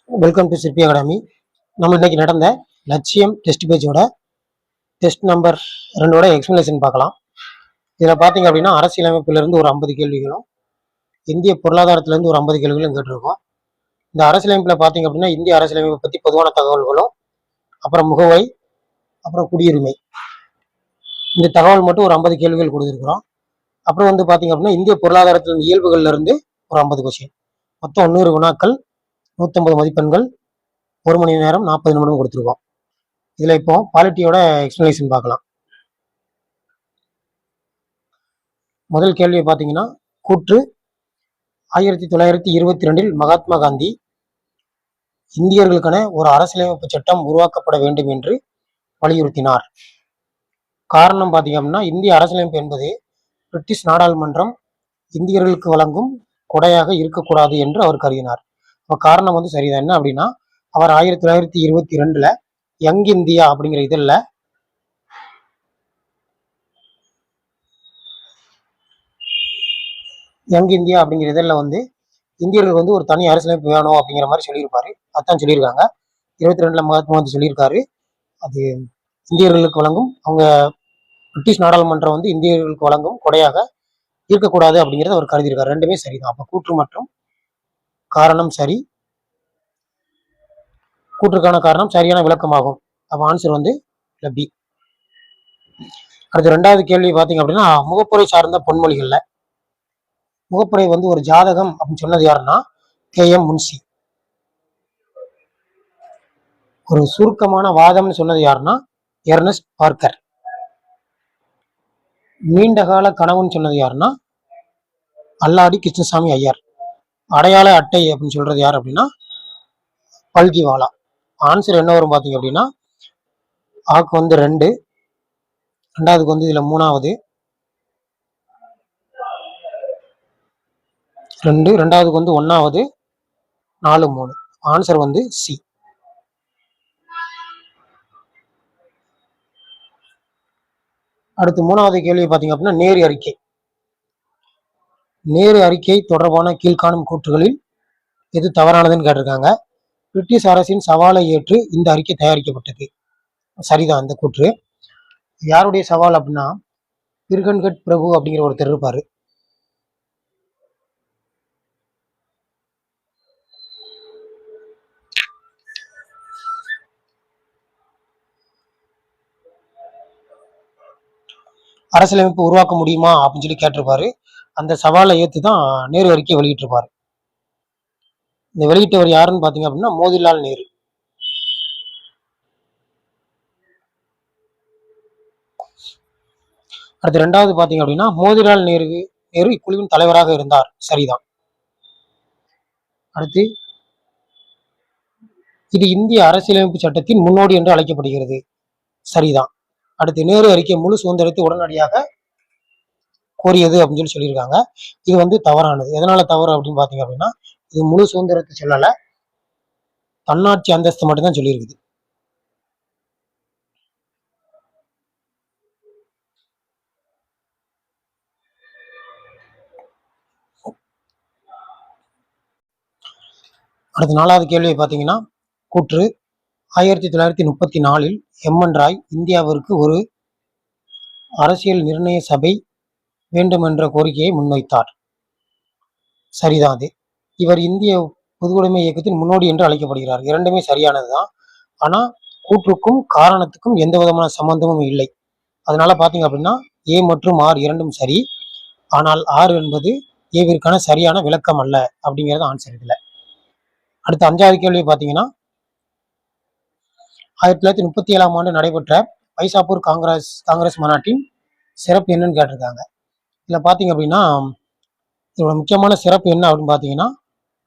Welcome to சிற்பி academy. நம்ம இன்னைக்கு நடந்த லட்சியம் டெஸ்ட் பேஜோட டெஸ்ட் நம்பர் 2 எக்ஸ்பிளனேஷன் பார்க்கலாம். இதில் பார்த்தீங்க அப்படின்னா அரசியலமைப்பிலிருந்து ஒரு 50 கேள்விகளும் இந்திய பொருளாதாரத்திலிருந்து ஒரு 50 கேள்விகளும் கேட்டிருக்கோம். இந்த அரசியலமைப்பில் பார்த்தீங்க அப்படின்னா இந்திய அரசியலமைப்பை பற்றி பொதுவான தகவல்களும், அப்புறம் முகவை, அப்புறம் குடியுரிமை, இந்த தகவல் மட்டும் ஒரு 50 கேள்விகள் கொடுத்துருக்குறோம். அப்புறம் வந்து பார்த்தீங்க அப்படின்னா இந்திய பொருளாதாரத்தின் இயல்புகள்ல இருந்து ஒரு 50 கொஸ்டின், மொத்தம் 100 வினாக்கள், 150 மதிப்பெண்கள், 1 மணி நேரம் 40 நிமிடம் கொடுத்துருக்கோம். இதுல இப்போ பாலிட்டியோட எக்ஸ்பிளனேஷன் பார்க்கலாம். முதல் கேள்வியை பார்த்தீங்கன்னா, கூற்று 1922 மகாத்மா காந்தி இந்தியர்களுக்கான ஒரு அரசியலமைப்பு சட்டம் உருவாக்கப்பட வேண்டும் என்று வலியுறுத்தினார். காரணம் பார்த்தீங்க அப்படின்னா, இந்திய அரசியலமைப்பு என்பது பிரிட்டிஷ் நாடாளுமன்றம் இந்தியர்களுக்கு வழங்கும் கொடையாக இருக்கக்கூடாது என்று அவர் கருதினார். இப்போ காரணம் வந்து சரிதான். என்ன அப்படின்னா, அவர் 1922 யங் இந்தியா அப்படிங்கிற இதழில் வந்து இந்தியர்களுக்கு வந்து ஒரு தனி அரசியலமைப்பு வேணும் அப்படிங்கிற மாதிரி சொல்லியிருப்பாரு. அதான் சொல்லியிருக்காங்க. 22 மகாத்மா காந்தி சொல்லியிருக்காரு, அது இந்தியர்களுக்கு வழங்கும், அவங்க பிரிட்டிஷ் நாடாளுமன்றம் வந்து இந்தியர்களுக்கு வழங்கும் கொடையாக இருக்கக்கூடாது அப்படிங்கிறத அவர் கருதியிருக்காரு. ரெண்டுமே சரிதான். அப்போ கூற்று மற்றும் காரணம் சரி. கூற்றுக்கான காரணம் சரியான விளக்கமாகும். அப்போ ஆன்சர் வந்து பி. அடுத்து 2வது கேள்வி பார்த்தீங்க அப்படின்னா, முகப்புரை சார்ந்த பொன்மொழிகள்ல முகப்புரை வந்து ஒரு ஜாதகம் அப்படின்னு சொன்னது யாருன்னா KM முன்சி. ஒரு சுருக்கமான வாதம்னு சொன்னது யாருன்னா எர்னஸ்ட் பார்க்கர். நீண்டகால கனவுன்னு சொன்னது யாருன்னா அல்லாடி கிருஷ்ணசாமி ஐயர். அடையாள அட்டை அப்படின்னு சொல்றது யார் அப்படின்னா பல்கிவாலா. ஆன்சர் என்ன வரும் பார்த்தீங்க அப்படின்னா, ஆக்கு வந்து 2, 2வதுக்கு வந்து இதுல 3வது 2, 2வதுக்கு வந்து 1வது 4, 3. ஆன்சர் வந்து சி. அடுத்து 3வது கேள்வி பார்த்தீங்க அப்படின்னா, நேரு அறிக்கை. நேரு அறிக்கை தொடர்பான கீழ்காணும் கூற்றுகளில் எது தவறானதுன்னு கேட்டிருக்காங்க. பிரிட்டிஷ் அரசின் சவாலை ஏற்று இந்த அறிக்கை தயாரிக்கப்பட்டது. சரிதான் அந்த கூற்று. யாருடைய சவால் அப்படின்னா பிர்கன்கட் பிரபு அப்படிங்கிற ஒருத்தர் இருப்பாரு. அரசியலமைப்பு உருவாக்க முடியுமா அப்படின்னு சொல்லி கேட்டிருப்பாரு. அந்த சவாலை ஏற்று தான் நேரு அறிக்கை வெளியிட்டிருப்பாரு. இந்த வெளியிட்டவர் யாருன்னு பாத்தீங்க அப்படின்னா மோதிலால் நேரு. அடுத்து 2வது பாத்தீங்க அப்படின்னா மோதிலால் நேரு இக்குழுவின் தலைவராக இருந்தார். சரிதான். அடுத்து இது இந்திய அரசியலமைப்பு சட்டத்தின் முன்னோடி என்று அழைக்கப்படுகிறது. சரிதான். அடுத்து நேரு அறிக்கை முழு சுதந்திரத்தை உடனடியாக கோரியது அப்படின்னு சொல்லியிருக்காங்க. இது வந்து தவறானது. எதனால தவறு அப்படின்னு பாத்தீங்க அப்படின்னா, இது முழு சுதந்திரத்தை சொல்லல, தன்னாட்சி அந்தஸ்து மட்டும்தான் சொல்லியிருக்குது. அடுத்த 4வது கேள்வியை பார்த்தீங்கன்னா, கூற்று 1934 எம்என் ராய் இந்தியாவிற்கு ஒரு அரசியல் நிர்ணய சபை வேண்டும் என்ற கோரிக்கையை முன்வைத்தார். சரிதான் அது. இவர் இந்திய பொதுவுடைமை இயக்கத்தின் முன்னோடி என்று அழைக்கப்படுகிறார். இரண்டுமே சரியானதுதான். ஆனா கூற்றுக்கும் காரணத்துக்கும் எந்த விதமான சம்பந்தமும் இல்லை. அதனால பாத்தீங்க அப்படின்னா ஏ மற்றும் ஆர் இரண்டும் சரி. ஆனால் ஆர் என்பது ஏவிற்கான சரியான விளக்கம் அல்ல அப்படிங்கிறது ஆன்சர் இதுல. அடுத்த 5வது கேள்வி பார்த்தீங்கன்னா, 1937 ஆண்டு நடைபெற்ற பைசாப்பூர் காங்கிரஸ் மாநாட்டின் சிறப்பு என்னன்னு கேட்டிருக்காங்க. இதுல பாத்தீங்க அப்படின்னா, இதோட முக்கியமான சிறப்பு என்ன அப்படின்னு பாத்தீங்கன்னா,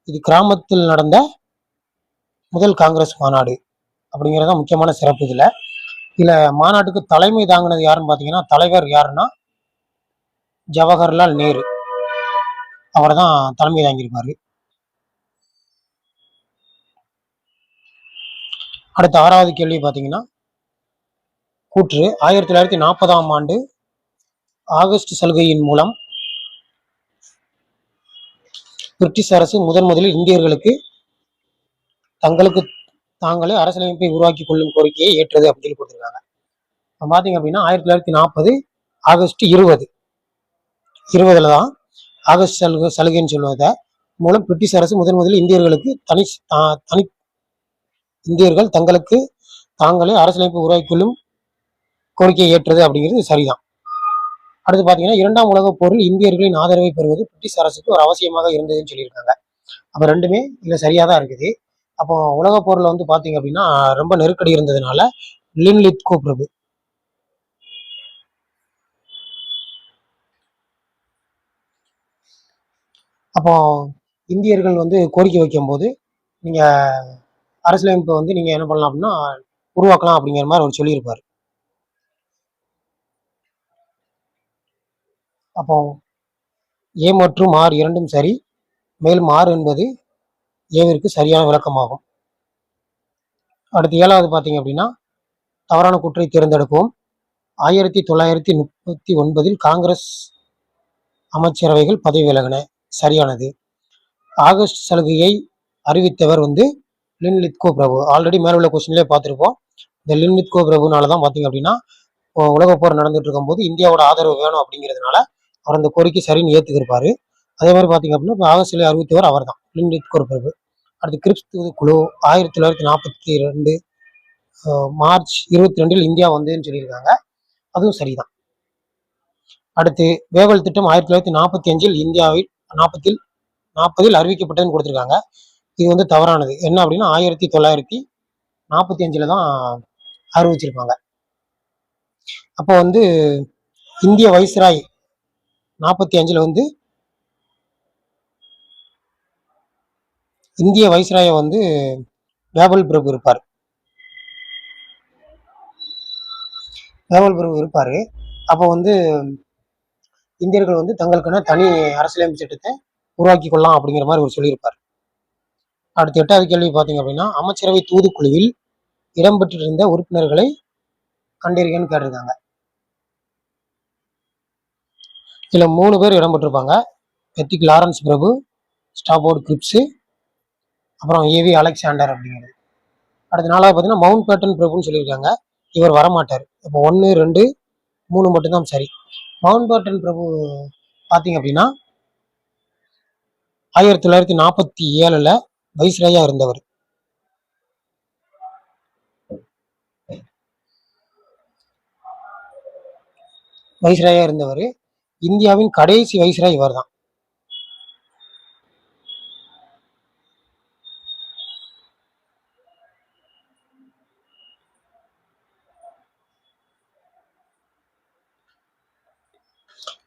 இது கிராமத்தில் நடந்த முதல் காங்கிரஸ் மாநாடு அப்படிங்கிறத முக்கியமான சிறப்பு. இதுல மாநாட்டுக்கு தலைமை தாங்கினது யாருன்னு பாத்தீங்கன்னா, தலைவர் யாருன்னா ஜவஹர்லால் நேரு. அவர் தான் தலைமை தாங்கியிருப்பாரு. அடுத்த 6வது கேள்வி பார்த்தீங்கன்னா, கூற்று 1940 ஆண்டு ஆகஸ்ட் சலுகையின் மூலம் பிரிட்டிஷ் அரசு முதலில் இந்தியர்களுக்கு தங்களுக்கு தாங்களே அரசியலமைப்பை உருவாக்கி கொள்ளும் கோரிக்கையை ஏற்றது அப்படின்னு சொல்லி கொடுத்துருக்காங்க. இப்போ பார்த்தீங்க அப்படின்னா 1940 ஆகஸ்ட் 20 தான் ஆகஸ்ட் சலுகைன்னு சொல்லுவதை மூலம் பிரிட்டிஷ் அரசு முதலில் இந்தியர்களுக்கு தனி இந்தியர்கள் தங்களுக்கு தாங்களே அரசியலமைப்பை உருவாக்கி கொள்ளும் கோரிக்கையை ஏற்றது அப்படிங்கிறது சரிதான். அடுத்து பார்த்தீங்கன்னா 2ஆம் உலகப் போரில் இந்தியர்களின் ஆதரவை பெறுவது பிரிட்டிஷ் அரசுக்கு ஒரு அவசியமாக இருந்ததுன்னு சொல்லியிருக்காங்க. அப்போ ரெண்டுமே இல்லை சரியாக தான் இருக்குது. அப்போ உலகப் போரில் வந்து பார்த்தீங்க அப்படின்னா ரொம்ப நெருக்கடி இருந்ததுனால லின்லித்கோ பிரபு அப்போ இந்தியர்கள் வந்து கோரிக்கை வைக்கும்போது நீங்கள் அரசியலமைப்பை வந்து நீங்கள் என்ன பண்ணலாம் அப்படின்னா உருவாக்கலாம் அப்படிங்கிற மாதிரி அவர் சொல்லியிருப்பார். அப்போ ஏ மற்றும் ஆர் இரண்டும் சரி, மேலும் ஆர் என்பது ஏவிற்கு சரியான விளக்கமாகும். அடுத்து 7வது பார்த்தீங்க அப்படின்னா தவறான கூற்றை தேர்ந்தெடுப்போம். 1939 காங்கிரஸ் அமைச்சரவைகள் பதவி விலகின. சரியானது. ஆகஸ்ட் சலுகையை அறிவித்தவர் வந்து லின்லித்கோ பிரபு. ஆல்ரெடி மேல உள்ள கொஸ்டின்லேயே பார்த்துருப்போம். இந்த லின்லித்கோ பிரபுனால தான் பார்த்தீங்க அப்படின்னா உலகப் போர் நடந்துட்டு இருக்கும்போது இந்தியாவோட ஆதரவு வேணும் அப்படிங்கிறதுனால அவர் அந்த கோரிக்கை சரின்னு ஏற்றுக்கிருப்பாரு. அதே மாதிரி பார்த்தீங்க அப்படின்னா இப்போ ஆகஸ்ட் சலுகை அறிவித்தவர் அவர் தான் லின்லித்கோ பிரபு. அடுத்து கிரிப்ஸ் குழு 1942 மார்ச் 22 இந்தியா வந்துன்னு சொல்லியிருக்காங்க. அதுவும் சரிதான். அடுத்து வேவல் திட்டம் 1945 இந்தியாவில் 40 அறிவிக்கப்பட்டதுன்னு கொடுத்துருக்காங்க. இது வந்து தவறானது. என்ன அப்படின்னா 1945 தான் அறிவிச்சிருப்பாங்க. அப்போ வந்து இந்திய வைஸ்ராய் 45 வந்து இந்திய வைஸ்ராய வந்து வேவல் பிரபு இருப்பார். அப்போ வந்து இந்தியர்கள் வந்து தங்களுக்கான தனி அரசியலமைப்பு சட்டத்தை உருவாக்கி கொள்ளலாம் அப்படிங்கிற மாதிரி அவர் சொல்லியிருப்பார். அடுத்த 8வது கேள்வி பார்த்தீங்க அப்படின்னா அமைச்சரவை தூதுக்குழுவில் இடம்பெற்றிருந்த உறுப்பினர்களை கண்டறியன்னு கேட்டிருக்காங்க. இதுல 3 பேர் இடம்பெற்றிருப்பாங்க. எத்திக் லாரன்ஸ் பிரபு, ஸ்டாபோர்ட் கிரிப்ஸ், அப்புறம் ஏவி அலெக்சாண்டர் அப்படிங்கிறது. அடுத்த 4வது பார்த்தீங்கன்னா மவுண்ட் பேட்டன் பிரபுன்னு சொல்லியிருக்காங்க. இவர் வரமாட்டார். இப்போ 1, 2, 3 மட்டும்தான் சரி. மவுண்ட் பேட்டன் பிரபு பார்த்தீங்க அப்படின்னா 1947 வைஸ்ராயா இருந்தவர். இந்தியாவின் கடைசி வைஸ்ராய் இவர் தான்.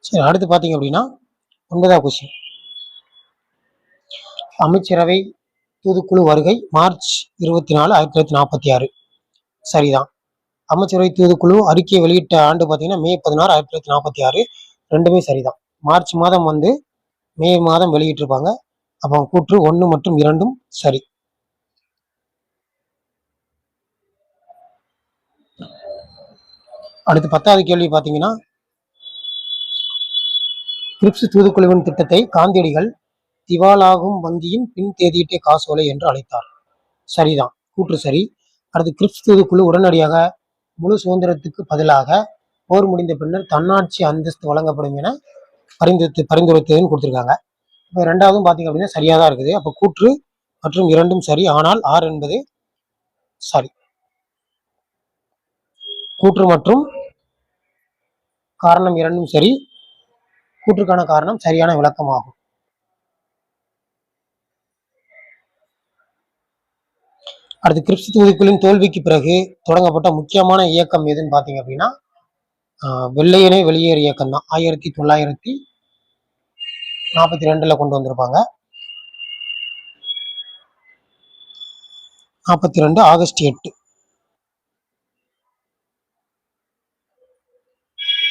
சரி, அடுத்து பார்த்தீங்க அப்படின்னா 9வது கொஸ்டின். அமைச்சரவை தூதுக்குழு வருகை மார்ச் 24, 1946. சரிதான். அமைச்சரவை தூதுக்குழு அறிக்கையை வெளியிட்ட ஆண்டு பார்த்தீங்கன்னா மே 16, 1946. ரெண்டுமே சரிதான். மார்ச் மாதம் வந்து மே மாதம் வெளியிட்டிருப்பாங்க. அப்போ கூற்று 1 மற்றும் 2 சரி. அடுத்து 10வது கேள்வி பார்த்தீங்கன்னா கிரிப்ஸ் தூதுக்குழுவின் திட்டத்தை காந்தியடிகள் திவாலாகும் வங்கியின் பின் தேதியிட்ட காசோலை என்று அழைத்தார். சரிதான். கூற்று சரி. அடுத்து கிரிப்ஸ் தூதுக்குழு உடனடியாக முழு சுதந்திரத்துக்கு பதிலாக போர் முடிந்த பின்னர் தன்னாட்சி அந்தஸ்து வழங்கப்படும் என பரிந்துரைத்ததுன்னு கொடுத்துருக்காங்க. இப்போ 2வதும் பார்த்தீங்க அப்படின்னா சரியாக தான் இருக்குது. அப்போ கூற்று மற்றும் 2 சரி. ஆனால் ஆர் என்பது சரி. கூற்று மற்றும் காரணம் 2 சரி. கூற்றுக்கான காரணம் சரியான விளக்கமாகும். அடுத்து கிரிப்ஸ் தூதுக்குழுவின் தோல்விக்கு பிறகு தொடங்கப்பட்ட முக்கியமான இயக்கம் எதுன்னு பார்த்தீங்க அப்படின்னா வெள்ளையனே வெளியேறு இயக்கம் தான். 1942 கொண்டு வந்திருப்பாங்க. 42 ஆகஸ்ட் 8.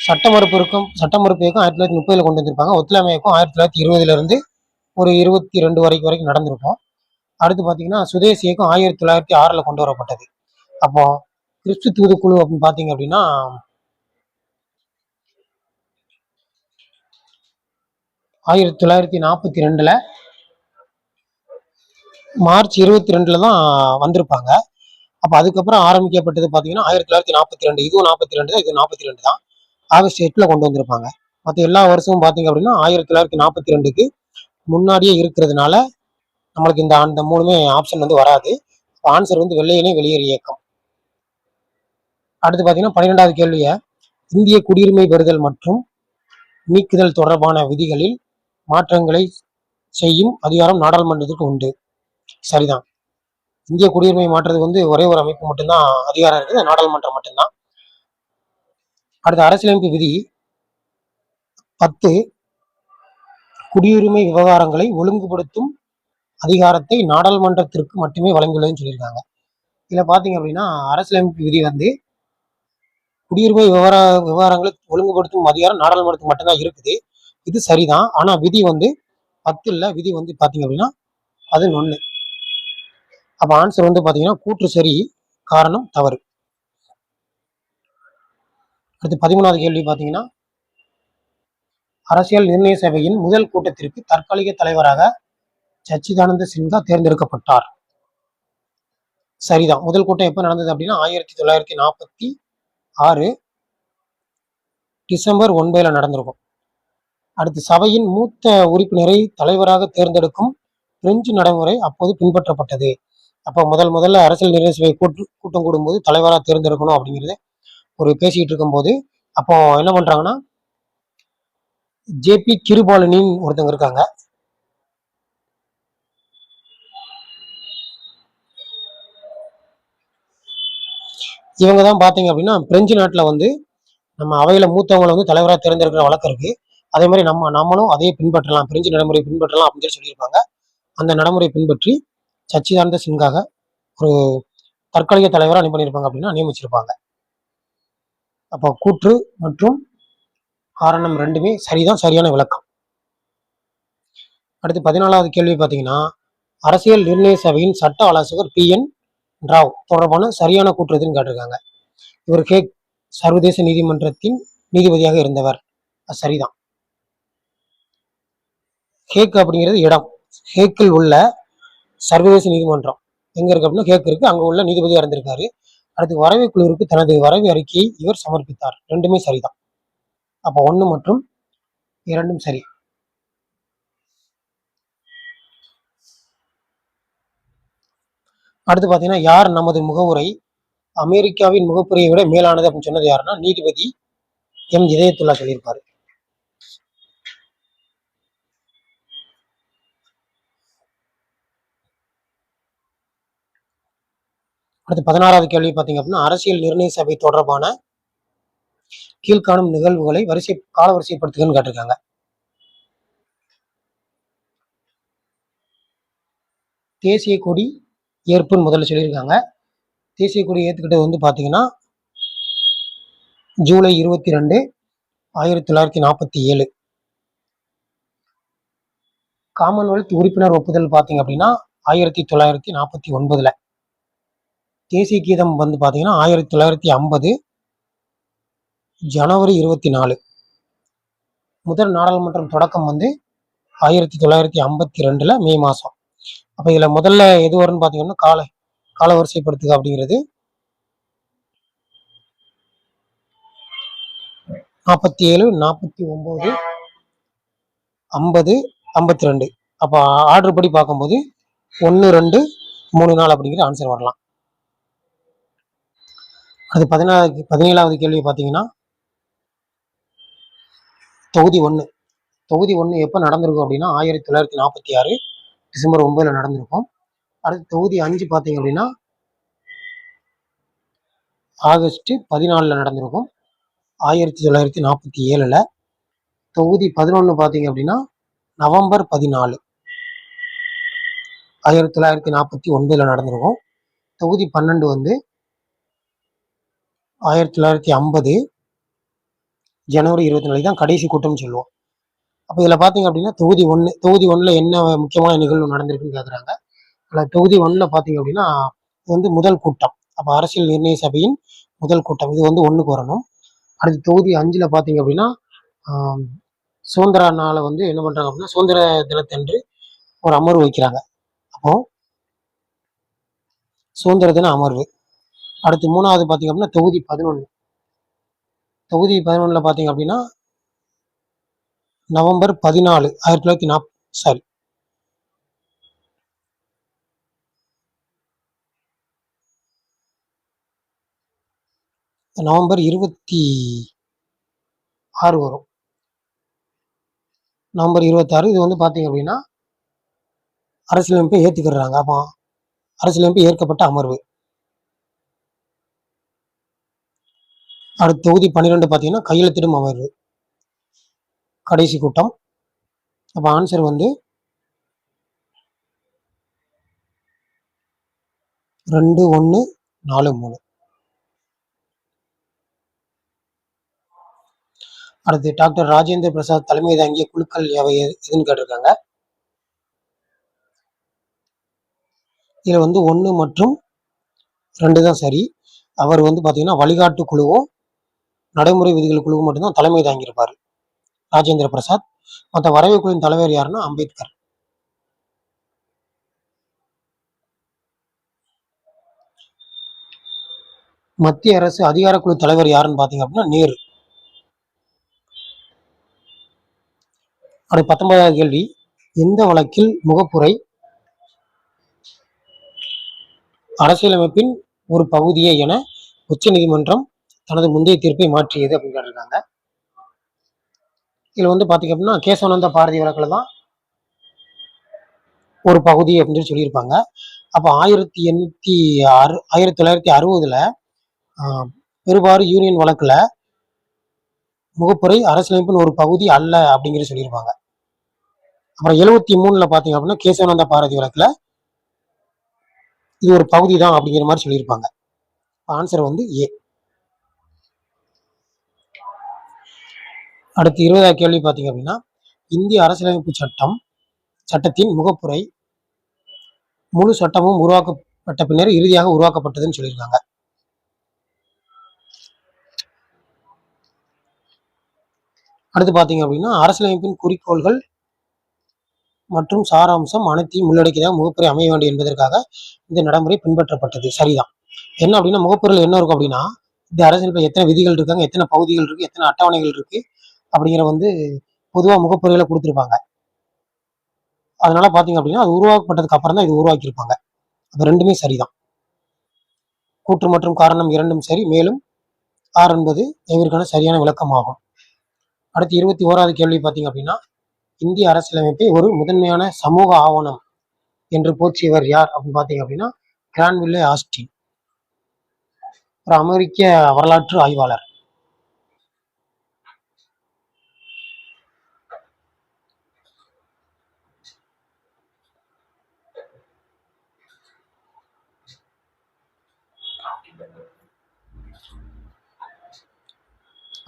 சட்ட மறுப்பு இயக்கம் 1930 கொண்டு வந்திருப்பாங்க. ஒத்துழைமை இயக்கம் 1920 ஒரு 22 வரைக்கும் நடந்திருக்கும். அடுத்து பார்த்தீங்கன்னா சுதேசி இயக்கம் 1906 கொண்டு வரப்பட்டது. அப்போ கிறிஸ்து தூதுக்குழு அப்படின்னு பார்த்தீங்க அப்படின்னா 1942 மார்ச் 22 தான் வந்திருப்பாங்க. அப்ப அதுக்கப்புறம் ஆரம்பிக்கப்பட்டது பார்த்தீங்கன்னா 1942. இதுவும் 42 தான், இதுவும் 42 தான். ஆகஸ்ட் 8ல கொண்டு வந்திருப்பாங்க. மற்ற எல்லா வருஷமும் பார்த்தீங்க அப்படின்னா 1942க்கு முன்னாடியே இருக்கிறதுனால நம்மளுக்கு அந்த மூணுமே ஆப்ஷன் வந்து வராது. ஆன்சர் வந்து வெள்ளையனே வெளியேறு இயக்கம். அடுத்து பார்த்தீங்கன்னா 12வது கேள்வியை, இந்திய குடியுரிமை பெறுதல் மற்றும் நீக்குதல் தொடர்பான விதிகளில் மாற்றங்களை செய்யும் அதிகாரம் நாடாளுமன்றத்திற்கு உண்டு. சரிதான். இந்திய குடியுரிமை மாற்றுறது வந்து ஒரே ஒரு அமைப்பு மட்டும்தான் அதிகாரம் இருக்குது, நாடாளுமன்றம் மட்டும்தான். அடுத்த அரசியலமைப்பு விதி 10 குடியுரிமை விவகாரங்களை ஒழுங்குபடுத்தும் அதிகாரத்தை நாடாளுமன்றத்திற்கு மட்டுமே வழங்கியுள்ளதுன்னு சொல்லியிருக்காங்க. இதுல பாத்தீங்க அப்படின்னா அரசியலமைப்பு விதி வந்து குடியுரிமை விவகாரங்களை ஒழுங்குபடுத்தும் அதிகாரம் நாடாளுமன்றத்துக்கு மட்டும்தான் இருக்குது. இது சரிதான். ஆனா விதி வந்து 10 இல்ல, விதி வந்து பாத்தீங்க அப்படின்னா 11. அப்ப ஆன்சர் வந்து பாத்தீங்கன்னா கூற்று சரி, காரணம் தவறு. அடுத்து 13வது கேள்வி பாத்தீங்கன்னா, அரசியல் நிர்ணய சபையின் முதல் கூட்டத்திற்கு தற்காலிக தலைவராக சச்சிதானந்த சின்ஹா தேர்ந்தெடுக்கப்பட்டார். சரிதான். முதல் கூட்டம் எப்ப நடந்தது அப்படின்னா 1946 டிசம்பர் 9ல நடந்திருக்கும். அடுத்து சபையின் மூத்த உறுப்பினரை தலைவராக தேர்ந்தெடுக்கும் பிரெஞ்சு நடைமுறை அப்போது பின்பற்றப்பட்டது. அப்போ முதல்ல அரசியல் நிர்ணய சபை கூட்டம் கூடும்போது தலைவராக தேர்ந்தெடுக்கணும் அப்படிங்கிறத ஒரு பேசிட்டு இருக்கும் போது அப்போ என்ன பண்றாங்கன்னா, ஜேபி கிருபாலனின் ஒருத்தவங்க இருக்காங்க. இவங்க தான் பாத்தீங்க அப்படின்னா பிரெஞ்சு நாட்டுல வந்து நம்ம அவையில மூத்தவங்களை வந்து தலைவராக தேர்ந்தெடுக்கிற வழக்கம் இருக்கு. அதே மாதிரி நம்மளும் அதே பின்பற்றலாம், பிரெஞ்சு நடைமுறை பின்பற்றலாம் அப்படின்னு சொல்லியிருப்பாங்க. அந்த நடைமுறை பின்பற்றி சச்சிதானந்த சின்ஹாக ஒரு தற்காலிக தலைவராக என்ன பண்ணியிருப்பாங்க அப்படின்னா நியமிச்சிருப்பாங்க. அப்போ கூற்று மற்றும் காரணம் ரெண்டுமே சரிதான், சரியான விளக்கம். அடுத்து 14வது கேள்வி பார்த்தீங்கன்னா, அரசியல் நிர்ணய சபையின் சட்ட ஆலோசகர் PN ராவ் தொடர்பான சரியான கூற்று எதுன்னு கேட்டிருக்காங்க. இவர் ஹேக் சர்வதேச நீதிமன்றத்தின் நீதிபதியாக இருந்தவர். அது சரிதான். ஹேக் அப்படிங்கிறது இடம். ஹேக்கில் உள்ள சர்வதேச நீதிமன்றம் எங்க இருக்கு அப்படின்னா ஹேக் இருக்கு, அங்க உள்ள நீதிபதியா இருந்திருக்காரு. அடுத்து வரைவு குழுவிற்கு தனது வரைவு அறிக்கையை இவர் சமர்ப்பித்தார். ரெண்டுமே சரிதான். அப்ப 1 மற்றும் 2 சரி. அடுத்து பாத்தீங்கன்னா, யார் நமது முகவுரை அமெரிக்காவின் முகப்புரையை விட மேலானது அப்படின்னு சொன்னது யாருன்னா நீதிபதி எம் இதயத்துல்லா சொல்லியிருப்பாரு. அடுத்து 16வது கேள்வி பாத்தீங்க அப்படின்னா, அரசியல் நிர்ணய சபை தொடர்பான கீழ்காணும் நிகழ்வுகளை கால வரிசைப்படுத்துகன்னு கேட்டிருக்காங்க. தேசிய கொடி ஏற்புன்னு முதல்ல சொல்லியிருக்காங்க. தேசிய கொடி ஏற்றுக்கிட்டது வந்து பாத்தீங்கன்னா ஜூலை 22, 1947. காமன்வெல்த் உறுப்பினர் ஒப்புதல் பாத்தீங்க அப்படின்னா 1949. தேசிய கீதம் வந்து பாத்தீங்கன்னா 1950 ஜனவரி 24. முதல் நாடாளுமன்றம் தொடக்கம் வந்து 1952 மே மாசம். அப்ப இதுல முதல்ல எது வரும்னு பாத்தீங்கன்னா கால வரிசைப்படுத்துக அப்படிங்கிறது 47, 49, 50, 52. அப்ப ஆர்டர் படி பார்க்கும்போது 1, 2, 3, 4 அப்படிங்கிற ஆன்சர் வரலாம். அது 17வது கேள்வி பாத்தீங்கன்னா, தொகுதி 1 எப்ப நடந்திருக்கும் அப்படின்னா 1946 டிசம்பர் 9ல நடந்திருக்கும். அடுத்து தொகுதி 5 பாத்தீங்க அப்படின்னா ஆகஸ்ட் 14ல நடந்திருக்கும் 1947. தொகுதி 11 பாத்தீங்க அப்படின்னா நவம்பர் 14 1949ல நடந்திருக்கும். தொகுதி 12 வந்து 1950 ஜனவரி 24 தான் கடைசி கூட்டம்னு சொல்லுவோம். அப்ப இதுல பாத்தீங்க அப்படின்னா தொகுதி 1ல என்ன முக்கியமான நிகழ்வு நடந்திருக்குன்னு கேக்குறாங்க. தொகுதி 1ல பாத்தீங்க அப்படின்னா இது வந்து முதல் கூட்டம். அப்ப அரசியல் நிர்ணய சபையின் முதல் கூட்டம் இது வந்து 1க்கு வரணும். அடுத்து தொகுதி 5ல பாத்தீங்க அப்படின்னா சுதந்திர நாளை வந்து என்ன பண்றாங்க அப்படின்னா சுதந்திர தினத்தன்று ஒரு அமர்வு வைக்கிறாங்க. அப்போ சுதந்திர தின அமர்வு. அடுத்து 3வது பார்த்தீங்க அப்படின்னா தொகுதி 11. தொகுதி 11ல் பார்த்தீங்க அப்படின்னா நவம்பர் 14 1940 சாரி நவம்பர் 26 வரும். நவம்பர் 26 இது வந்து பார்த்தீங்க அப்படின்னா அரசியலமைப்பை ஏற்றுக்கிறாங்க. அப்போ அரசியலமைப்பு ஏற்கப்பட்ட அமர்வு. அடுத்து தொகுதி 12 பார்த்தீங்கன்னா கையெழுத்திடும் அமர்வு, கடைசி கூட்டம். அப்போ ஆன்சர் வந்து 2143. அடுத்து டாக்டர் ராஜேந்திர பிரசாத் தலைமை தாங்கிய குழுக்கள் எவை எதுன்னு கேட்டிருக்காங்க. இதில் வந்து 1 மற்றும் 2 தான் சரி. அவர் வந்து பார்த்தீங்கன்னா வழிகாட்டு குழுவும் நடைமுறை விதிகள் குழுவும் மட்டும்தான் தலைமை தாங்கியிருப்பார் ராஜேந்திர பிரசாத். மற்ற வரைவு குழுவின் தலைவர் யாருன்னா அம்பேத்கர். மத்திய அரசு அதிகார குழு தலைவர் யாருன்னு பார்த்தீங்க அப்படின்னா நேரு. அடுத்து 19வது கேள்வி, எந்த வழக்கில் முகப்புரை அரசியலமைப்பின் ஒரு பகுதியே என உச்சநீதிமன்றம் தனது முந்தைய தீர்ப்பை மாற்றியது அப்படின்னு கேட்டிருக்காங்க. இதுல வந்து பாத்தீங்க அப்படின்னா கேசவானந்த பாரதி வழக்குல தான் ஒரு பகுதி அப்படின்னு சொல்லியிருப்பாங்க. அப்போ 1960ல பெருவாறு யூனியன் வழக்குல முகப்புரை அரசியலமைப்பின் ஒரு பகுதி அல்ல அப்படிங்கிறது சொல்லியிருப்பாங்க. அப்புறம் 73ல பாத்தீங்க அப்படின்னா கேசவானந்த பாரதி வழக்குல இது ஒரு பகுதி தான் அப்படிங்கிற மாதிரி சொல்லியிருப்பாங்க. ஆன்சர் வந்து ஏ. அடுத்து 20வது கேள்வி பார்த்தீங்க அப்படின்னா இந்திய அரசியலமைப்பு சட்டத்தின் முகப்புரை முழு சட்டமும் உருவாக்கப்பட்ட பின்னர் இறுதியாக உருவாக்கப்பட்டதுன்னு சொல்லியிருக்காங்க. அடுத்து பார்த்தீங்க அப்படின்னா அரசியலமைப்பின் குறிக்கோள்கள் மற்றும் சாராம்சம் அனைத்தையும் உள்ளடக்கியதாக முகப்புரை அமைய வேண்டும் என்பதற்காக இந்த நடைமுறை பின்பற்றப்பட்டது. சரிதான். என்ன அப்படின்னா முகப்புரையில் என்ன இருக்கும் அப்படின்னா இந்த அரசியல் எத்தனை விதிகள் இருக்காங்க, எத்தனை பகுதிகள் இருக்கு, எத்தனை அட்டவணைகள் இருக்கு அப்படிங்கிற வந்து பொதுவாக முகப்புரையில கொடுத்துருப்பாங்க. அதனால பாத்தீங்க அப்படின்னா அது உருவாக்கப்பட்டதுக்கு அப்புறம் தான் இது உருவாக்கியிருப்பாங்க. அப்ப ரெண்டுமே சரிதான். கூற்று மற்றும் காரணம் இரண்டும் சரி. மேலும் ஆர் என்பது இதற்கான சரியான விளக்கம் ஆகும். அடுத்து 21வது கேள்வி பார்த்தீங்க அப்படின்னா இந்திய அரசியலமைப்பை ஒரு முதன்மையான சமூக ஆவணம் என்று போற்றியவர் யார் அப்படின்னு பார்த்தீங்க அப்படின்னா கிரான்வில்லே ஆஸ்டின், ஒரு அமெரிக்க வரலாற்று ஆய்வாளர்.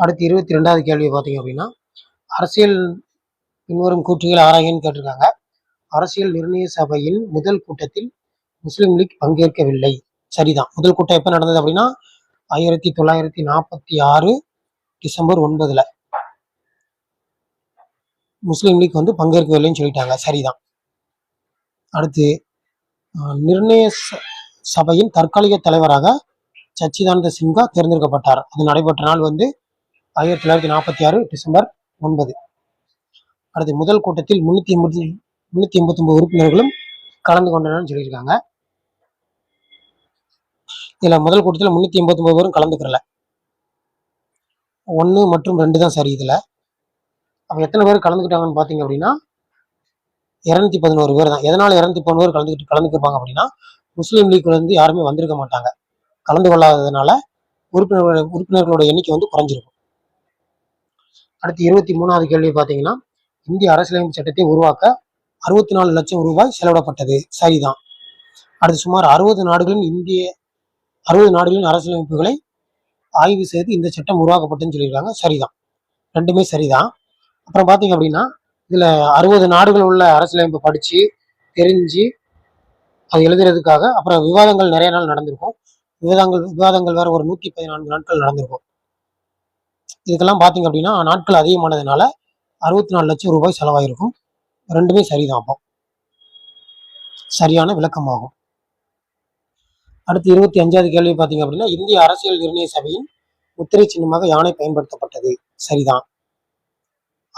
அடுத்து 22வது கேள்வி பார்த்தீங்க அப்படின்னா அரசியல் பின்வரும் கூற்றுகள் ஆராயன்னு கேட்டிருக்காங்க. அரசியல் நிர்ணய சபையின் முதல் கூட்டத்தில் முஸ்லிம் லீக் பங்கேற்கவில்லை. சரிதான். முதல் கூட்டம் எப்ப நடந்தது அப்படின்னா 1946 டிசம்பர் 9 முஸ்லிம் லீக் வந்து பங்கேற்கவில்லைன்னு சொல்லிட்டாங்க. சரிதான். அடுத்து நிர்ணய சபையின் தற்காலிக தலைவராக சச்சிதானந்த சின்ஹா தேர்ந்தெடுக்கப்பட்டார். அது நடைபெற்ற நாள் வந்து 1946 டிசம்பர் 9. அடுத்து முதல் கூட்டத்தில் 389 உறுப்பினர்களும் கலந்து கொண்டனர்னு சொல்லியிருக்காங்க. இதுல முதல் கூட்டத்தில் 389 பேரும் கலந்துக்கிறல. 1 மற்றும் 2 தான் சரி. இதுல அப்ப எத்தனை பேர் கலந்துக்கிட்டாங்கன்னு பாத்தீங்க அப்படின்னா 211 பேர் தான். எதனால 211 பேர் கலந்துக்கிருப்பாங்க அப்படின்னா முஸ்லீம் லீக்ல இருந்து யாருமே வந்திருக்க மாட்டாங்க. கலந்து கொள்ளாததுனால உறுப்பினர்களோட எண்ணிக்கை வந்து குறைஞ்சிருக்கும். அடுத்து 23வது கேள்வி பார்த்தீங்கன்னா இந்திய அரசியலமைப்பு சட்டத்தை உருவாக்க 64 லட்சம் ரூபாய் செலவிடப்பட்டது. சரிதான். அடுத்து சுமார் 60 நாடுகளின் அரசியலமைப்புகளை ஆய்வு செய்து இந்த சட்டம் உருவாக்கப்பட்டதுன்னு சொல்லியிருக்காங்க. சரிதான். ரெண்டுமே சரிதான். அப்புறம் பார்த்தீங்க அப்படின்னா இதுல 60 நாடுகள் உள்ள அரசியலமைப்பு படிச்சு தெரிஞ்சு அது எழுதுறதுக்காக அப்புறம் விவாதங்கள் நிறைய நாள் நடந்திருக்கும். விவாதங்கள் வேற ஒரு 114 நாட்கள் நடந்திருக்கும். இதுக்கெல்லாம் பாத்தீங்க அப்படின்னா நாட்கள் அதிகமானதுனால 64 லட்சம் ரூபாய் செலவாயிருக்கும். ரெண்டுமே சரிதான். அப்போ சரியான விளக்கமாகும். அடுத்து 25வது கேள்வி பார்த்தீங்க அப்படின்னா, இந்திய அரசியல் நிர்ணய சபையின் முத்திரை சின்னமாக யானை பயன்படுத்தப்பட்டது. சரிதான்.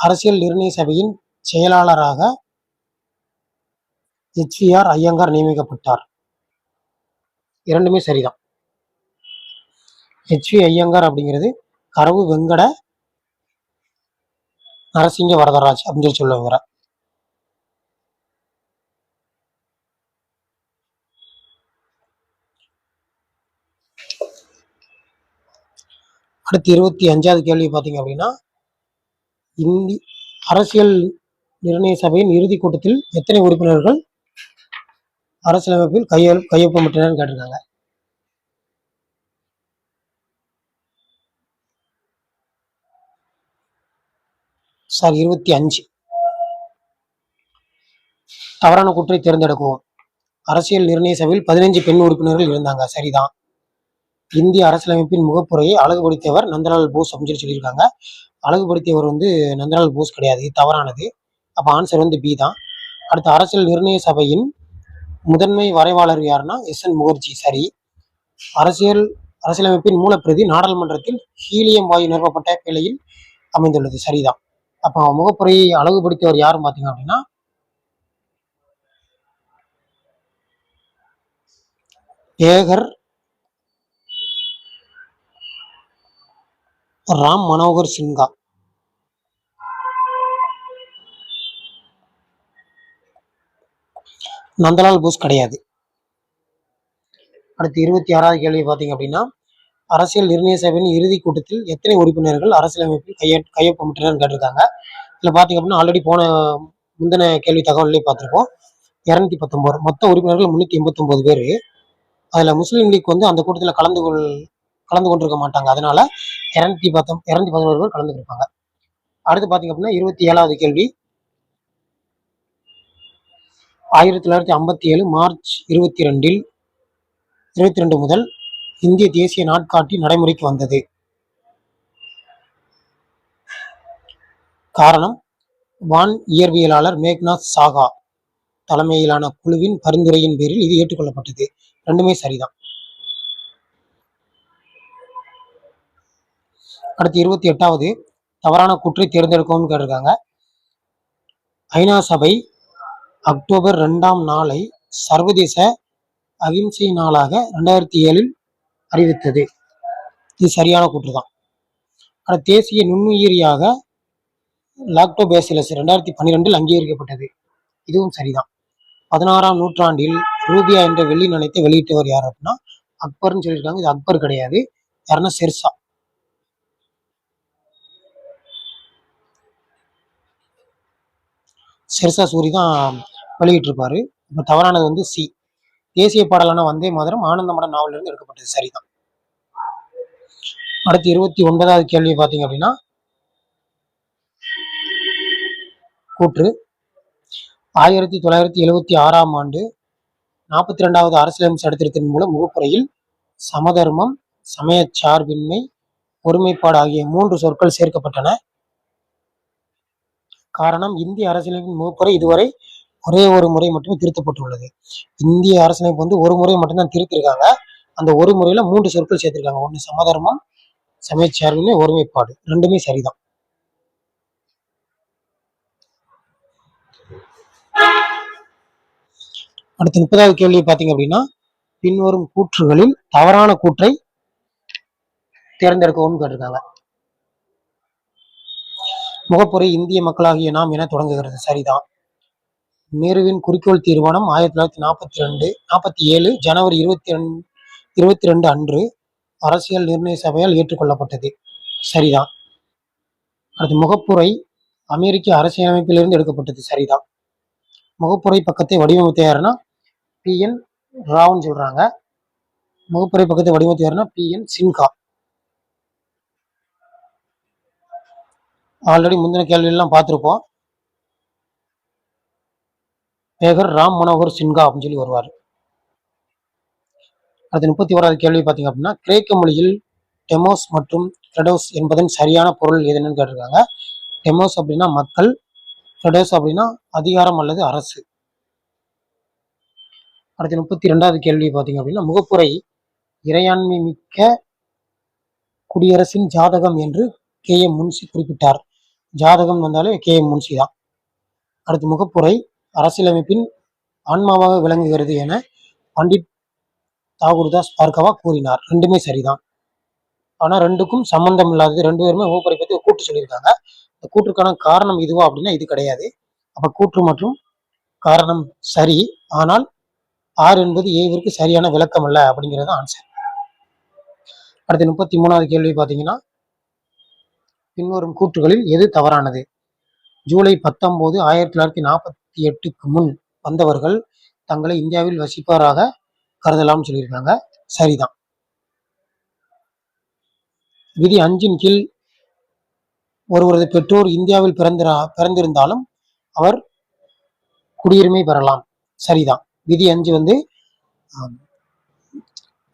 அரசியல் நிர்ணய சபையின் செயலாளராக HVR ஐயங்கார் நியமிக்கப்பட்டார். இரண்டுமே சரிதான். HV ஐயங்கார் அப்படிங்கிறது கரவு வெங்கட நரசிங்க வரதராஜ் அப்படின்னு சொல்லுவாங்க. அடுத்து 25வது கேள்வி பார்த்தீங்க அப்படின்னா, அரசியல் நிர்ணய சபையின் இறுதி கூட்டத்தில் எத்தனை உறுப்பினர்கள் அரசியலமைப்பில் கையொப்பமிட்டனர் கேட்டிருக்காங்க. சார் 25. தவறான கூற்றை தேர்ந்தெடுக்கவும். அரசியல் நிர்ணய சபையில் 15 பெண் உறுப்பினர்கள் இருந்தாங்க. சரிதான். இந்திய அரசியலமைப்பின் முகப்புரையை அழகுபடுத்தியவர் நந்தலால் போஸ் அப்படின்னு சொல்லியிருக்காங்க. அழகுபடுத்தியவர் நந்தலால் போஸ் கிடையாது, இது தவறானது. அப்ப ஆன்சர் பி தான். அடுத்து அரசியல் நிர்ணய சபையின் முதன்மை வரைவாளர் யாருன்னா SN முகர்ஜி. சரி. அரசியலமைப்பின் மூலப்பிரதி நாடாளுமன்றத்தில் ஹீலியம் வாயு நிரப்பப்பட்ட பிழையில் அமைந்துள்ளது. சரிதான். அப்போ முகப்புரையை அழகுபடுத்தியவர் யாரும் பார்த்தீங்க அப்படின்னா ஏகர் ராம் மனோகர் சின்ஹா. நந்தலால் போஸ் கிடையாது. அடுத்து 26வது கேள்வி பார்த்தீங்க அப்படின்னா, அரசியல் நிர்ணய சபையின் இறுதி கூட்டத்தில் எத்தனை உறுப்பினர்கள் அரசியலமைப்பில் கையொப்பமிட்டனர் கேட்டிருக்காங்க. இதில் பார்த்தீங்க அப்படின்னா ஆல்ரெடி முந்தின கேள்வி தகவல்லையும் பார்த்துருக்கோம். 219 மொத்த உறுப்பினர்கள் 389 பேர். அதில் முஸ்லீம் லீக் அந்த கூட்டத்தில் கலந்து கொண்டிருக்க மாட்டாங்க. அதனால 211 பேர் கலந்துருப்பாங்க. அடுத்து பார்த்தீங்க அப்படின்னா 27வது கேள்வி, 1957 மார்ச் 22 முதல் இந்திய தேசிய நாட்காட்டி நடைமுறைக்கு வந்தது. காரணம், வான் இயற்பியலாளர் மேக்நாத் சாகா தலைமையிலான குழுவின் பரிந்துரையின் பேரில் இது ஏற்றுக்கொள்ளப்பட்டது. ரெண்டுமே சரிதான். அடுத்து 28வது தவறான கூற்றை தேர்ந்தெடுக்கவும் கேட்டிருக்காங்க. ஐநா சபை அக்டோபர் 2ஆம் நாளை சர்வதேச அகிம்சை நாளாக 2007 அறிவித்தது. இது சரியான கூற்று தான். அடுத்து தேசிய நுண்ணுயிரியாக லாக்டோபேசிலஸ் 2012 அங்கீகரிக்கப்பட்டது. இதுவும் சரிதான். 16ஆம் நூற்றாண்டில் ரூபியா என்ற வெள்ளி நாணயத்தை வெளியிட்டவர் யார் அப்படின்னா அக்பர்னு சொல்லியிருக்காங்க. இது அக்பர் கிடையாது. யாருன்னா ஷெர்ஷா சூரி தான் வெளியிட்டிருப்பாரு. இப்போ தவறானது சி. தேசிய பாடலான வந்தே மாதரம் ஆனந்தமட நாவலிருந்து எடுக்கப்பட்டது. சரிதான். அடுத்து 29வது கேள்வி பார்த்தீங்க அப்படின்னா, கூற்று 1976ஆம் ஆண்டு 42வது அரசியலமைப்பு சட்டத்திட்டத்தின் மூலம் முகப்புரையில் சமதர்மம், சமய சார்பின்மை, ஒருமைப்பாடு ஆகிய 3 சொற்கள் சேர்க்கப்பட்டன. காரணம், இந்திய அரசியலமைப்பின் முகப்புரை இதுவரை ஒரே ஒரு முறை மட்டுமே திருத்தப்பட்டுள்ளது. இந்திய அரசியலமைப்பு ஒரு முறை மட்டும்தான் திருத்திருக்காங்க. அந்த ஒரு முறையில 3 சொற்கள் சேர்த்திருக்காங்க. ஒன்று சமதர்மம், சமயச்சார்பின்மை, ஒருமைப்பாடு. ரெண்டுமே சரிதான். அடுத்து 30வது கேள்வி பார்த்தீங்க அப்படின்னா, பின்வரும் கூற்றுகளில் தவறான கூற்றை தேர்ந்தெடுக்கவும் கேட்டிருக்காங்க. முகப்புரை இந்திய மக்களாகிய நாம் என தொடங்குகிறது. சரிதான். நேருவின் குறிக்கோள் தீர்மானம் 1947 ஜனவரி 22 அன்று அரசியல் நிர்ணய சபையால் ஏற்றுக்கொள்ளப்பட்டது. சரிதான். அடுத்து முகப்புரை அமெரிக்க அரசியலமைப்பிலிருந்து எடுக்கப்பட்டது. சரிதான். முகப்புரை பக்கத்தை வடிவமைத்த யாருன்னா PN ராவ்னு சொல்றாங்க. முகப்புரை பக்கத்தை வடிவமைத்த யாருன்னா PN சின்ஹா. ஆல்ரெடி முந்தின கேள்வியெல்லாம் பார்த்துருப்போம். மேகர் ராம் மனோகர் சின்ஹா அப்படின்னு சொல்லி வருவார். அடுத்து 31வது கேள்வி பார்த்தீங்க அப்படின்னா, கிரேக்க மொழியில் டெமோஸ் மற்றும் கிரெடோஸ் என்பதன் சரியான பொருள் எதுன்னு கேட்டிருக்காங்க. டெமோஸ் அப்படின்னா மக்கள், கிரெடோஸ் அப்படின்னா அதிகாரம் அல்லது அரசு. அடுத்து 32வது கேள்வி பார்த்தீங்க அப்படின்னா, முகப்புரை இறையாண்மை மிக்க குடியரசின் ஜாதகம் என்று K.M. முன்சி குறிப்பிட்டார். ஜாதகம் வந்தாலே K.M. முன்சி தான். அடுத்து முகப்புரை அரசியலமைப்பின் ஆன்மாவாக விளங்குகிறது என பண்டிட் தாகூர்தாஸ் பார்கவா கூறினார். ரெண்டுமே சரிதான். ஆனா ரெண்டுக்கும் சம்பந்தம் இல்லாதது. ரெண்டு பேருமே முகப்புரை பத்தி ஒரு கூற்று சொல்லியிருக்காங்க. இந்த கூற்றுக்கான காரணம் இதுவா அப்படின்னா இது கிடையாது. அப்ப கூற்று மற்றும் காரணம் சரி. ஆனால் ஆர் என்பது ஏவிற்கு சரியான விளக்கம் அல்ல அப்படிங்கிறது ஆன்சர். அடுத்து 33வது கேள்வி பார்த்தீங்கன்னா, பின்வரும் கூற்றுகளில் எது தவறானது? ஜூலை 19, 1948க்கு முன் வந்தவர்கள் தங்களை இந்தியாவில் வசிப்பவராக கருதலாம்னு சொல்லியிருக்காங்க. சரிதான். விதி 5ன் கீழ் ஒருவரது பெற்றோர் இந்தியாவில் பிறந்திருந்தாலும் அவர் குடியுரிமை பெறலாம். சரிதான். விதி 5 வந்து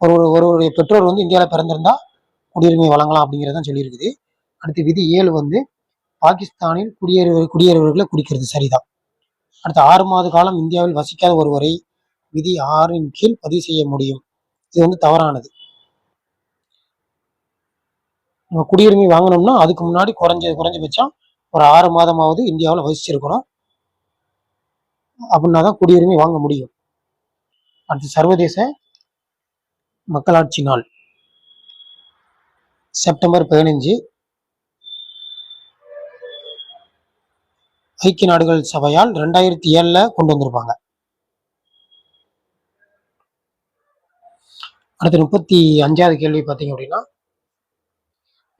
ஒருவருடைய பெற்றோர் வந்து இந்தியாவில் பிறந்திருந்தா குடியுரிமை வழங்கலாம் அப்படிங்கிறதான் சொல்லியிருக்குது. அடுத்து விதி 7 வந்து பாகிஸ்தானில் குடியேறுவர்களை குறிக்கிறது. சரிதான். அடுத்து 6 மாத காலம் இந்தியாவில் வசிக்காத ஒருவரை விதி 6ன் கீழ் பதிவு செய்ய முடியும். இது வந்து தவறானது. நம்ம குடியுரிமை வாங்கணும்னா அதுக்கு முன்னாடி குறைஞ்சபட்சம் ஒரு 6 மாதமாவது இந்தியாவில் வசிச்சிருக்கணும். அப்படின்னா தான் குடியுரிமை வாங்க முடியும். அடுத்து சர்வதேச மக்களாட்சி நாள் செப்டம்பர் 15 ஐக்கிய நாடுகள் சபையால் 2007 கொண்டு வந்திருப்பாங்க. அடுத்து 35வது கேள்வி பார்த்தீங்க அப்படின்னா,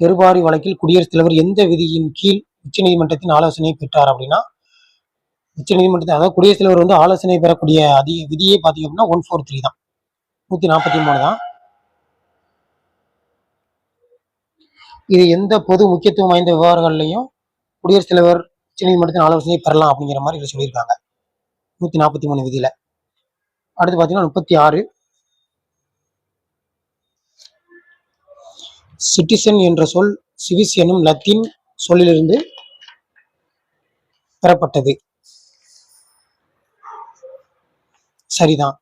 பெருபாரி வழக்கில் குடியரசுத் தலைவர் எந்த விதியின் கீழ் உச்சநீதிமன்றத்தின் ஆலோசனை பெற்றார் அப்படின்னா, உச்சநீதிமன்றத்தில் அதாவது குடியரசுத் தலைவர் வந்து ஆலோசனை பெறக்கூடிய விதியே பார்த்தீங்க அப்படின்னா 143 தான். 143 தான். இது எந்த பொது முக்கியத்துவம் வாய்ந்த விவகாரங்கள்லையும் குடியரசுத் தலைவர் உச்சநீதிமன்றத்தின் ஆலோசனை பெறலாம் அப்படிங்கிற மாதிரி இதில் சொல்லியிருக்காங்க 143 விதியில. அடுத்து பார்த்தீங்கன்னா 36 சிட்டிசன் என்ற சொல் சிவிஸ் எனும் லத்தீன் சொல்லிலிருந்து பெறப்பட்டது. சரிதான்.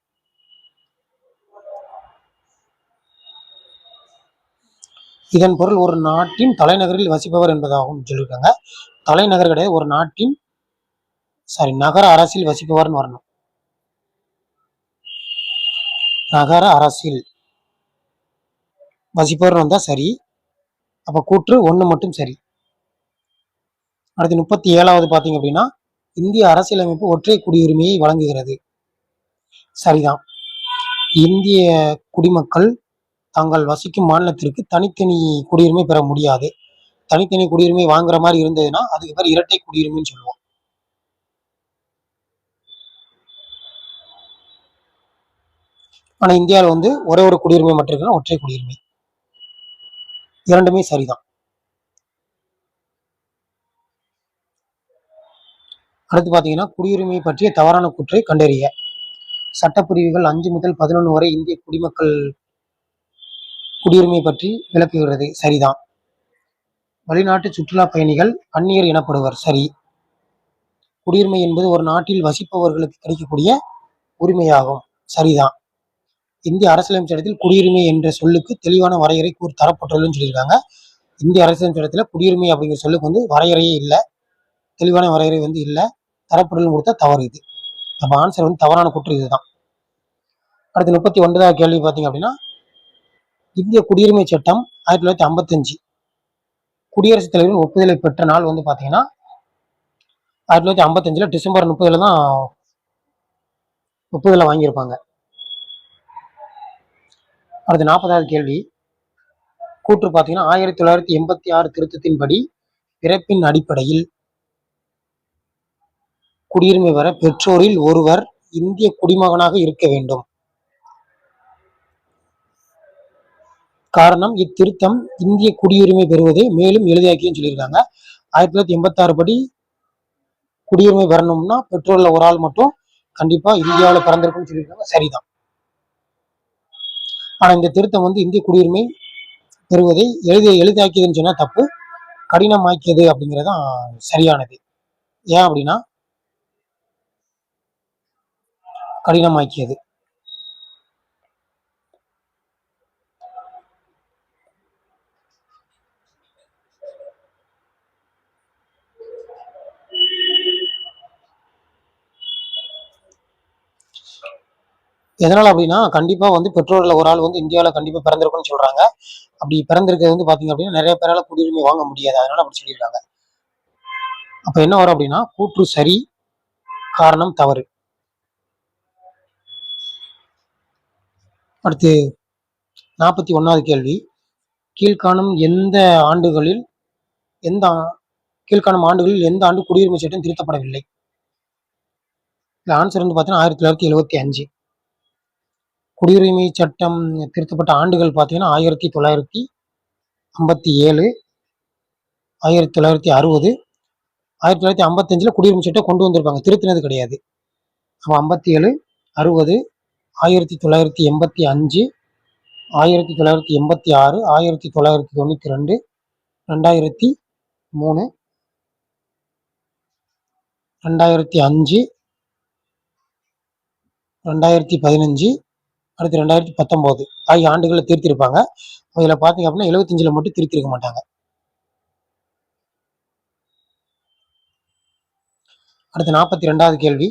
இதன் பொருள் ஒரு நாட்டின் தலைநகரில் வசிப்பவர் என்பதாகவும் சொல்லியிருக்காங்க. தலைநகர் கிடையாது, ஒரு நாட்டின் நகர அரசில் வசிப்பவர்னு வரணும். நகர அரசில் வசிப்பவர் வந்தா சரி. அப்ப கூற்று 1 மட்டும் சரி. அடுத்து 37வது பாத்தீங்க அப்படின்னா, இந்திய அரசியலமைப்பு ஒற்றை குடியுரிமையை வழங்குகிறது. சரிதான். இந்திய குடிமக்கள் தாங்கள் வசிக்கும் மாநிலத்திற்கு தனித்தனி குடியுரிமை பெற முடியாது. தனித்தனி குடியுரிமை வாங்குற மாதிரி இருந்ததுன்னா அதுக்கு பேர் இரட்டை குடியுரிமைன்னு சொல்லுவோம். ஆனா இந்தியாவில் வந்து ஒரே ஒரு குடியுரிமை மட்டும் இருக்குன்னா ஒற்றை குடியுரிமை. இரண்டுமே சரிதான். அடுத்து பாத்தீங்கன்னா, குடியுரிமை பற்றிய தவறான கூற்றை கண்டறிய. சட்டப்பிரிவுகள் 5 முதல் 11 வரை இந்திய குடிமக்கள் குடியுரிமை பற்றி விளக்குகிறது. சரிதான். வெளிநாட்டு சுற்றுலா பயணிகள் அந்நியர் எனப்படுவர். சரி. குடியுரிமை என்பது ஒரு நாட்டில் வசிப்பவர்களுக்கு கிடைக்கக்கூடிய உரிமையாகும். சரிதான். இந்திய அரசியலமைப்பு சட்டத்தில் குடியுரிமை என்ற சொல்லுக்கு தெளிவான வரையறை தரப்பட்டுள்ளதுன்னு சொல்லியிருக்காங்க. இந்திய அரசியலமைப்பு சட்டத்துல குடியுரிமை அப்படிங்கிற சொல்லுக்கு வந்து வரையறையே இல்லை. தெளிவான வரையறை வந்து இல்லை. தரப்பட்டுள்ள கொடுத்தா தவறு இது. அப்ப ஆன்சர் வந்து தவறான கூற்று இதுதான். அடுத்து 39வது கேள்வி பார்த்தீங்க அப்படின்னா, இந்திய குடியுரிமை சட்டம் 1955 குடியரசுத் தலைவரின் ஒப்புதலை பெற்ற நாள் வந்து பாத்தீங்கன்னா 1955 டிசம்பர் 30 தான் ஒப்புதலை வாங்கியிருப்பாங்க. அடுத்து 40வது கேள்வி கூற்று பாத்தீங்கன்னா, 1986 திருத்தத்தின்படி பிறப்பின் அடிப்படையில் குடியுரிமை பெற பெற்றோரில் ஒருவர் இந்திய குடிமகனாக இருக்க வேண்டும். காரணம், இத்திருத்தம் இந்திய குடியுரிமை பெறுவதை மேலும் எளிதாக்கின்னு சொல்லியிருக்காங்க. 1986 படி குடியுரிமை பெறணும்னா பெற்றோர்ல ஒரு ஆள் மட்டும் கண்டிப்பா இந்தியாவில் பிறந்திருக்குன்னு சொல்லியிருக்காங்க. சரிதான். ஆனா இந்த திருத்தம் வந்து இந்திய குடியுரிமை பெறுவதை எளிதாக்கியதுன்னு சொன்னா தப்பு. கடினமாக்கியது அப்படிங்கிறதான் சரியானது. ஏன் அப்படின்னா கடினமாக்கியது. எதனால அப்படின்னா கண்டிப்பா வந்து பெற்றோர்ல ஒரு ஆள் வந்து இந்தியாவில் கண்டிப்பா பிறந்திருக்கும்னு சொல்றாங்க. அப்படி பிறந்திருக்கிறது வந்து பாத்தீங்க அப்படின்னா நிறைய பேரால குடியுரிமை வாங்க முடியாது, அதனால அப்படி சொல்லியிருக்காங்க. அப்ப என்ன வரும் அப்படின்னா கூற்று சரி, காரணம் தவறு. அடுத்து 41வது கேள்வி. கீழ்காணும் எந்த ஆண்டுகளில் எந்த கீழ்காணும் ஆண்டுகளில் எந்த ஆண்டு குடியுரிமை சட்டம் திருத்தப்படவில்லை? ஆன்சர் வந்து பார்த்தீங்கன்னா 1975. குடியுரிமை சட்டம் திருத்தப்பட்ட ஆண்டுகள் பார்த்தீங்கன்னா 1957, 1960, 1955 குடியுரிமை சட்டம் கொண்டு வந்திருப்பாங்க, திருத்தினது கிடையாது. அப்போ 57, 60, 1985, 1986, 1992, 2003, 2005, 2015, அடுத்து 2019 ஆகிய ஆண்டுகளில் திருத்திருப்பாங்க. அதில் பார்த்தீங்க அப்படின்னா 75ல் மட்டும் திருத்திருக்க மாட்டாங்க. அடுத்து 42வது கேள்வி.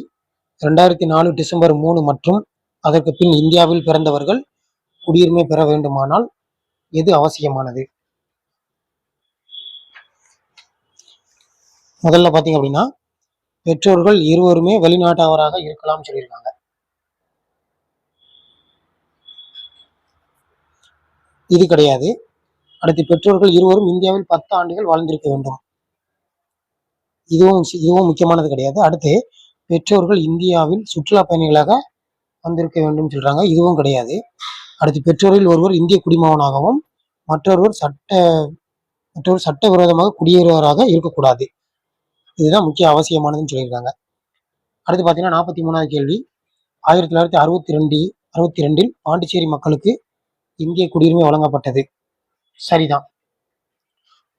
2004 டிசம்பர் 3 மற்றும் அதற்கு பின் இந்தியாவில் பிறந்தவர்கள் குடியுரிமை பெற வேண்டுமானால் எது அவசியமானது? முதல்ல பார்த்தீங்க அப்படின்னா பெற்றோர்கள் இருவருமே வெளிநாட்டவராக இருக்கலாம் சொல்லியிருக்காங்க. இது கிடையாது. அடுத்து பெற்றோர்கள் இருவரும் இந்தியாவில் 10 ஆண்டுகள் வாழ்ந்திருக்க வேண்டும். இதுவும் முக்கியமானது கிடையாது. அடுத்து பெற்றோர்கள் இந்தியாவில் சுற்றுலா பயணிகளாக வந்திருக்க வேண்டும் சொல்றாங்க. இதுவும் கிடையாது. அடுத்து பெற்றோரில் ஒருவர் இந்திய குடிமகனாகவும் மற்றொருவர் சட்டவிரோதமாக குடியேறுவராக இருக்கக்கூடாது. இதுதான் முக்கிய அவசியமானதுன்னு சொல்லியிருக்காங்க. அடுத்து பார்த்தீங்கன்னா 43வது கேள்வி. 1962 பாண்டிச்சேரி மக்களுக்கு இந்திய குடியுரிமை வழங்கப்பட்டது. சரிதான்.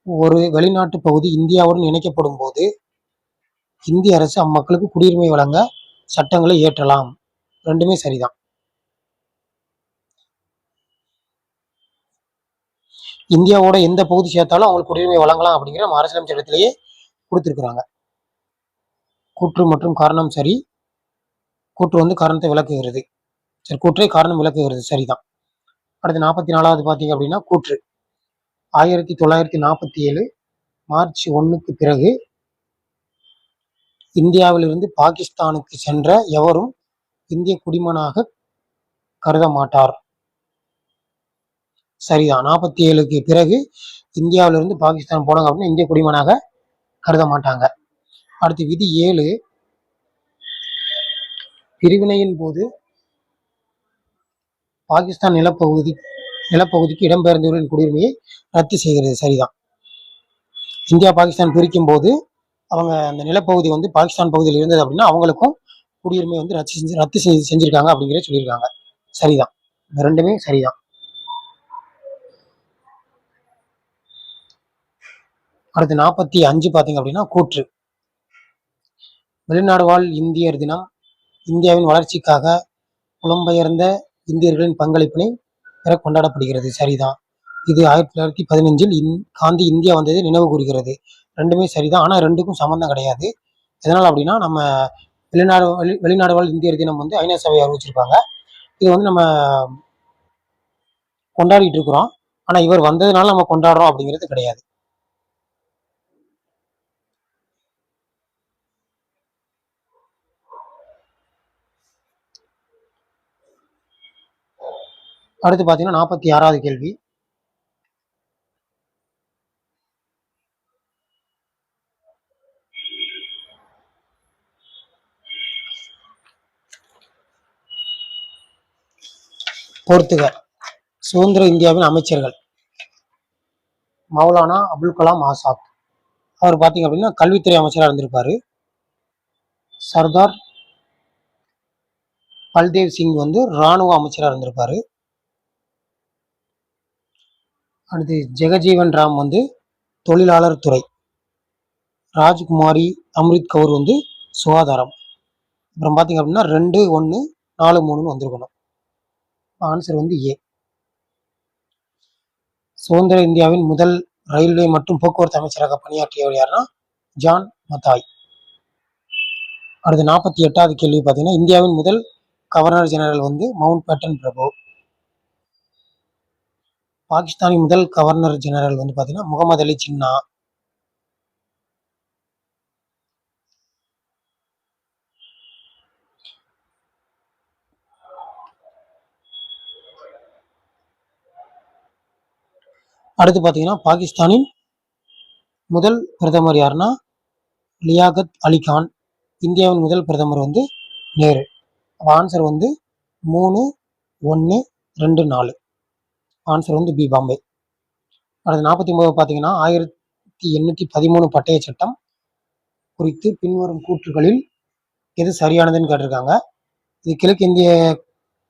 ஒரு வெளிநாட்டு பகுதி இந்தியாவுடன் இணைக்கப்படும் போது இந்திய அரசு அம்மக்களுக்கு குடியுரிமை வழங்க சட்டங்களை இயற்றலாம். ரெண்டுமே சரிதான். இந்தியாவோட எந்த பகுதி சேர்த்தாலும் அவங்களுக்கு குடியுரிமை வழங்கலாம் அப்படிங்கிற நம்ம அரசியலமைப்பு சட்டத்திலேயே கொடுத்திருக்கிறாங்க. கூற்று மற்றும் காரணம் சரி. கூற்று வந்து காரணத்தை விளக்குகிறது. சரி, கூற்றை காரணம் விளக்குகிறது, சரிதான். அடுத்து 44வது பார்த்தீங்க அப்படின்னா கூற்று. 1947 மார்ச் 1க்கு பிறகு இந்தியாவிலிருந்து பாகிஸ்தானுக்கு சென்ற எவரும் இந்திய குடிமகனாக கருத மாட்டார். சரிதான். 47க்கு பிறகு இந்தியாவிலிருந்து பாகிஸ்தான் போனாங்க அப்படின்னா இந்திய குடிமகனாக கருத மாட்டாங்க. அடுத்து விதி 7 பிரிவினையின் போது பாகிஸ்தான் நிலப்பகுதிக்கு இடம்பெயர்ந்தவர்களின் குடியுரிமையை ரத்து செய்கிறது. சரிதான். இந்தியா பாகிஸ்தான் பிரிக்கும் போது அவங்க அந்த நிலப்பகுதி வந்து பாகிஸ்தான் பகுதியில் இருந்தது அப்படின்னா அவங்களுக்கும் குடியுரிமை வந்து ரத்து செஞ்சிருக்காங்க அப்படிங்கிற சொல்லியிருக்காங்க. சரிதான். ரெண்டுமே சரிதான். அடுத்து 45 பார்த்தீங்க அப்படின்னா கூற்று. வெளிநாடு வாழ் இந்தியர் தினம் இந்தியாவின் வளர்ச்சிக்காக புலம்பெயர்ந்த இந்தியர்களின் பங்களிப்பினை பெற கொண்டாடப்படுகிறது. சரிதான். இது 1915 காந்தி இந்தியா வந்ததை நினைவு கூறுகிறது. ரெண்டுமே சரிதான். ஆனால் ரெண்டுக்கும் சம்மந்தம் கிடையாது. எதனால் அப்படின்னா நம்ம வெளிநாடு வாழ் இந்தியர் தினம் வந்து ஐநா சபை அறிவிச்சிருப்பாங்க. இது வந்து நம்ம கொண்டாடிட்டு இருக்கிறோம். ஆனால் இவர் வந்ததுனால நம்ம கொண்டாடுறோம் அப்படிங்கிறது கிடையாது. அடுத்து பார்த்தீங்கன்னா 46வது கேள்வி. பொறுத்துக. சுதந்திர இந்தியாவின் அமைச்சர்கள். மௌலானா அபுல் கலாம் ஆசாத். அவர் பார்த்தீங்க அப்படின்னா கல்வித்துறை அமைச்சராக இருந்திருப்பாரு. சர்தார் பல்தேவ் சிங் வந்து இராணுவ அமைச்சராக இருந்திருப்பாரு. அடுத்து ஜெகஜீவன் ராம் வந்து தொழிலாளர் துறை. ராஜ்குமாரி அம்ரித் கவுர் வந்து சுகாதாரம். அப்புறம் பார்த்தீங்க அப்படின்னா 2, 1, 4, 3 வந்திருக்கணும். ஆன்சர் வந்து ஏ. சுதந்திர இந்தியாவின் முதல் ரயில்வே மற்றும் போக்குவரத்து அமைச்சராக பணியாற்றியவர் யாருன்னா ஜான் மத்தாய். அடுத்து 48வது கேள்வி பார்த்தீங்கன்னா இந்தியாவின் முதல் கவர்னர் ஜெனரல் வந்து மவுண்ட் பேட்டன் பிரபு. பாகிஸ்தானின் முதல் கவர்னர் ஜெனரல் வந்து பார்த்தீங்கன்னா முகமது அலி ஜின்னா. அடுத்து பார்த்தீங்கன்னா பாகிஸ்தானின் முதல் பிரதமர் யாருன்னா லியாகத் அலி கான். இந்தியாவின் முதல் பிரதமர் வந்து நேரு. ஆன்சர் வந்து 3, 1, 2, 4. ஆன்சர் வந்து பி பாம்பே. அடுத்து 49 பார்த்தீங்கன்னா 1813 பட்டய சட்டம் குறித்து பின்வரும் கூற்றுகளில் எது சரியானதுன்னு கேட்டிருக்காங்க. இது கிழக்கு இந்திய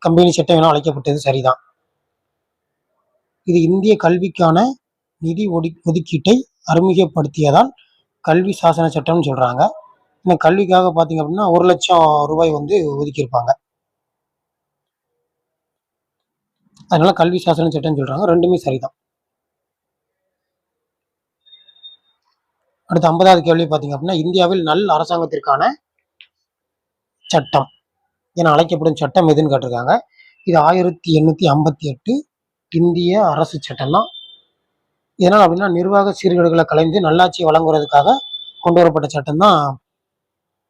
கம்பெனி சட்டம் என அழைக்கப்பட்டது சரிதான். இது இந்திய கல்விக்கான நிதி ஒதுக்கீட்டை அறிமுகப்படுத்தியதால் கல்வி சாசன சட்டம்னு சொல்றாங்க. இந்த கல்விக்காக பார்த்தீங்க அப்படின்னா 1 லட்சம் ரூபாய் வந்து ஒதுக்கியிருப்பாங்க. அதனால கல்வி சாசன சட்டம்னு சொல்றாங்க. ரெண்டுமே சரிதான். அடுத்து 50வது கேள்வி பார்த்தீங்க அப்படின்னா இந்தியாவில் நல் அரசாங்கத்திற்கான சட்டம் என அழைக்கப்படும் சட்டம் எதுன்னு கேட்டிருக்காங்க. இது 1858 இந்திய அரசு சட்டம் தான். இதனால் அப்படின்னா நிர்வாக சீர்கேடுகளை கலைந்து நல்லாட்சியை வழங்குவதற்காக கொண்டு வரப்பட்ட சட்டம் தான்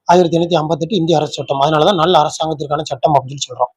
1858 இந்திய அரசு சட்டம். அதனாலதான் நல்ல அரசாங்கத்திற்கான சட்டம் அப்படின்னு சொல்றோம்.